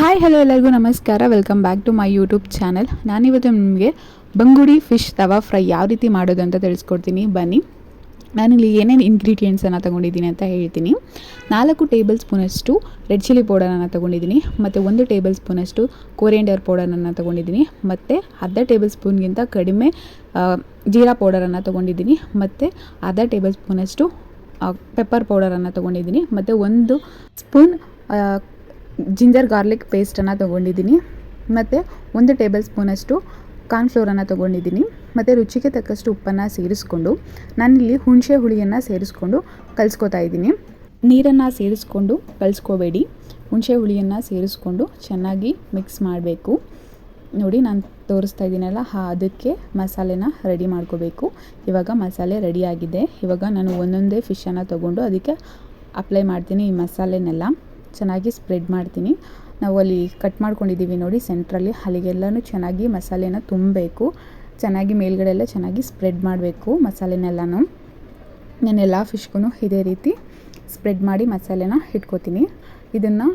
Hi hello ಎಲ್ಲರಿಗೂ ನಮಸ್ಕಾರ. Welcome back to my YouTube channel. ನಾನಿವತ್ತು ನಿಮಗೆ ಬಂಗುಡಿ ಫಿಶ್ ತವಾ ಫ್ರೈ ಯಾವ ರೀತಿ ಮಾಡೋದು ಅಂತ ತಿಳಿಸ್ಕೊಡ್ತೀನಿ. ಬನ್ನಿ, ನಾನಿಲ್ಲಿ ಏನೇನು ಇಂಗ್ರೀಡಿಯೆಂಟ್ಸನ್ನು ತೊಗೊಂಡಿದ್ದೀನಿ ಅಂತ ಹೇಳ್ತೀನಿ. 4 ಟೇಬಲ್ ಸ್ಪೂನಷ್ಟು ರೆಡ್ ಚಿಲ್ಲಿ ಪೌಡರನ್ನು ತೊಗೊಂಡಿದ್ದೀನಿ, ಮತ್ತು 1 ಟೇಬಲ್ ಸ್ಪೂನಷ್ಟು ಕೊರಿಯಂಡರ್ ಪೌಡರನ್ನು ತೊಗೊಂಡಿದ್ದೀನಿ, ಮತ್ತು ಅರ್ಧ ಟೇಬಲ್ ಸ್ಪೂನ್ಗಿಂತ ಕಡಿಮೆ ಜೀರಾ ಪೌಡರನ್ನು ತೊಗೊಂಡಿದ್ದೀನಿ, ಮತ್ತು ಅರ್ಧ ಟೇಬಲ್ ಸ್ಪೂನಷ್ಟು ಪೆಪ್ಪರ್ ಪೌಡರನ್ನು ತೊಗೊಂಡಿದ್ದೀನಿ, ಮತ್ತು 1 ಸ್ಪೂನ್ ಜಿಂಜರ್ ಗಾರ್ಲಿಕ್ ಪೇಸ್ಟನ್ನು ತೊಗೊಂಡಿದ್ದೀನಿ, ಮತ್ತು 1 ಟೇಬಲ್ ಸ್ಪೂನಷ್ಟು ಕಾರ್ನ್ಫ್ಲೋರನ್ನು ತೊಗೊಂಡಿದ್ದೀನಿ, ಮತ್ತು ರುಚಿಗೆ ತಕ್ಕಷ್ಟು ಉಪ್ಪನ್ನು ಸೇರಿಸ್ಕೊಂಡು ನಾನಿಲ್ಲಿ ಹುಣಸೆ ಹುಳಿಯನ್ನು ಸೇರಿಸ್ಕೊಂಡು ಕಲಿಸ್ಕೊತಾ ಇದ್ದೀನಿ. ನೀರನ್ನು ಸೇರಿಸ್ಕೊಂಡು ಕಲಿಸ್ಕೋಬೇಡಿ, ಹುಣಸೆ ಹುಳಿಯನ್ನು ಸೇರಿಸ್ಕೊಂಡು ಚೆನ್ನಾಗಿ ಮಿಕ್ಸ್ ಮಾಡಬೇಕು. ನೋಡಿ, ನಾನು ತೋರಿಸ್ತಾ ಇದ್ದೀನಲ್ಲ, ಅದಕ್ಕೆ ಮಸಾಲೆನ ರೆಡಿ ಮಾಡ್ಕೋಬೇಕು. ಇವಾಗ ಮಸಾಲೆ ರೆಡಿಯಾಗಿದೆ. ಇವಾಗ ನಾನು ಒಂದೊಂದೇ ಫಿಶನ್ನು ತೊಗೊಂಡು ಅದಕ್ಕೆ ಅಪ್ಲೈ ಮಾಡ್ತೀನಿ. ಈ ಮಸಾಲೆನೆಲ್ಲ ಚೆನ್ನಾಗಿ ಸ್ಪ್ರೆಡ್ ಮಾಡ್ತೀನಿ. ನಾವು ಅಲ್ಲಿ ಕಟ್ ಮಾಡ್ಕೊಂಡಿದ್ದೀವಿ ನೋಡಿ ಸೆಂಟ್ರಲ್ಲಿ, ಅಲ್ಲಿಗೆಲ್ಲನೂ ಚೆನ್ನಾಗಿ ಮಸಾಲೆನ ತುಂಬಬೇಕು. ಚೆನ್ನಾಗಿ ಮೇಲ್ಗಡೆ ಎಲ್ಲ ಚೆನ್ನಾಗಿ ಸ್ಪ್ರೆಡ್ ಮಾಡಬೇಕು ಮಸಾಲೆನೆಲ್ಲನೂ. ನಾನು ಎಲ್ಲ ಫಿಶ್ಗೂ ಇದೇ ರೀತಿ ಸ್ಪ್ರೆಡ್ ಮಾಡಿ ಮಸಾಲೆನ ಇಟ್ಕೋತೀನಿ. ಇದನ್ನು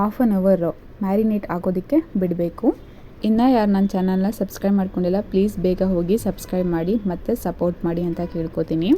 1/2 ಅವರ್ ಮ್ಯಾರಿನೇಟ್ ಆಗೋದಕ್ಕೆ ಬಿಡಬೇಕು. ಇನ್ನು ಯಾರು ನನ್ನ ಚಾನಲ್ನ ಸಬ್ಸ್ಕ್ರೈಬ್ ಮಾಡ್ಕೊಂಡಿಲ್ಲ, ಪ್ಲೀಸ್ ಬೇಗ ಹೋಗಿ ಸಬ್ಸ್ಕ್ರೈಬ್ ಮಾಡಿ ಮತ್ತು ಸಪೋರ್ಟ್ ಮಾಡಿ ಅಂತ ಕೇಳ್ಕೊತೀನಿ.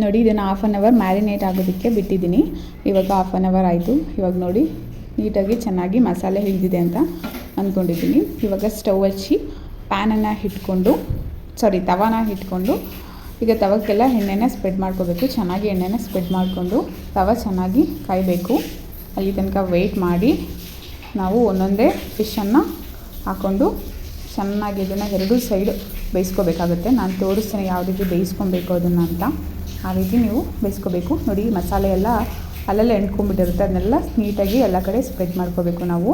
ನೋಡಿ, ಇದನ್ನು 1/2 ಅವರ್ ಮ್ಯಾರಿನೇಟ್ ಆಗೋದಕ್ಕೆ ಬಿಟ್ಟಿದ್ದೀನಿ. ಇವಾಗ 1/2 ಅವರ್ ಆಯಿತು. ಇವಾಗ ನೋಡಿ, ನೀಟಾಗಿ ಚೆನ್ನಾಗಿ ಮಸಾಲೆ ಹಿಡಿದಿದೆ ಅಂತ ಅಂದ್ಕೊಂಡಿದ್ದೀನಿ. ಇವಾಗ ಸ್ಟವ್ ಹಚ್ಚಿ ತವಾನ ಇಟ್ಕೊಂಡು ಈಗ ತವಕ್ಕೆಲ್ಲ ಎಣ್ಣೆನ ಸ್ಪ್ರೆಡ್ ಮಾಡ್ಕೋಬೇಕು. ಚೆನ್ನಾಗಿ ಎಣ್ಣೆನ ಸ್ಪ್ರೆಡ್ ಮಾಡಿಕೊಂಡು ತವ ಚೆನ್ನಾಗಿ ಕಾಯಬೇಕು. ಅಲ್ಲಿ ತನಕ ವೆಯ್ಟ್ ಮಾಡಿ ನಾವು ಒಂದೊಂದೇ ಫಿಶನ್ನು ಹಾಕ್ಕೊಂಡು ಚೆನ್ನಾಗಿ ಇದನ್ನು 2 ಸೈಡ್ ಬೇಯಿಸ್ಕೋಬೇಕಾಗುತ್ತೆ. ನಾನು ತೋರಿಸ್ತೀನಿ ಯಾವ ರೀತಿ ಬೇಯಿಸ್ಕೊಬೇಕು ಅದನ್ನು ಅಂತ. ಆ ರೀತಿ ನೀವು ಬೇಯಿಸ್ಕೋಬೇಕು. ನೋಡಿ, ಮಸಾಲೆ ಎಲ್ಲ ಅಲ್ಲೆಲ್ಲ ಎಂಟ್ಕೊಂಡ್ಬಿಟ್ಟಿರುತ್ತೆ, ಅದನ್ನೆಲ್ಲ ನೀಟಾಗಿ ಎಲ್ಲ ಕಡೆ ಸ್ಪ್ರೆಡ್ ಮಾಡ್ಕೋಬೇಕು ನಾವು.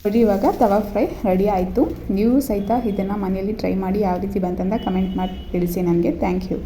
ನೋಡಿ ಇವಾಗ ತವಾ ಫ್ರೈ ರೆಡಿ ಆಯಿತು. ನೀವು ಸಹಿತ ಇದನ್ನು ಮನೆಯಲ್ಲಿ ಟ್ರೈ ಮಾಡಿ ಯಾವ ರೀತಿ ಬಂತಂತ ಕಮೆಂಟ್ ಮಾಡಿ ತಿಳಿಸಿ ನನಗೆ. Thank you.